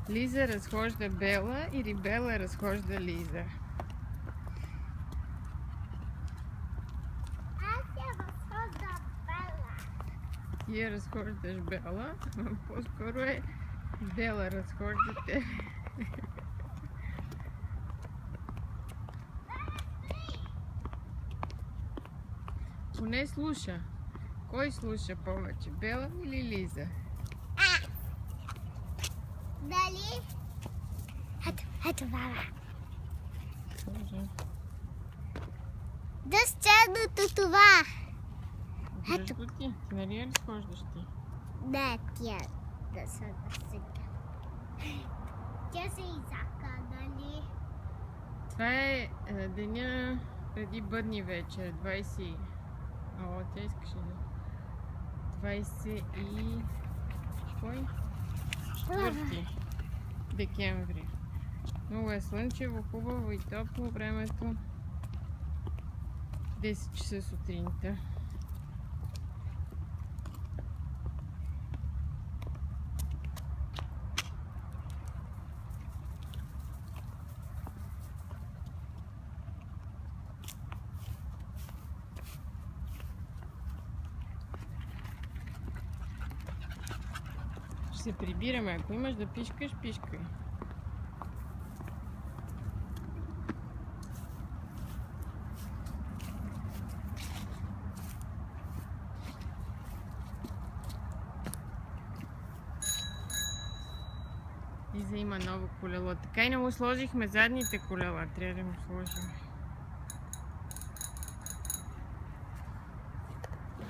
Лиза разхожда Бела или Бела разхожда Лиза? Аз я разхожда Бела. Ти я разхождаш Бела, по-скоро е Бела разхожда те. Поне слуша. Кой слуша повече, Бела или Лиза? Дали? Ето, баба. Да стягнато това. Ето ти. Ти нали я разхождаш ти? Не, тя да се насека. Тя се изака, нали? Това е деня преди бъдни вечер. 20... О, тя искаше да... 20 и... Кой? 4 декември. Много е слънчево, хубаво и топло времето. 10 часа сутринта. Ще се прибираме. Ако имаш да пишкаш, пишкай. Лиза има ново колело. Така и не му сложихме задните колела. Трябва да му сложим.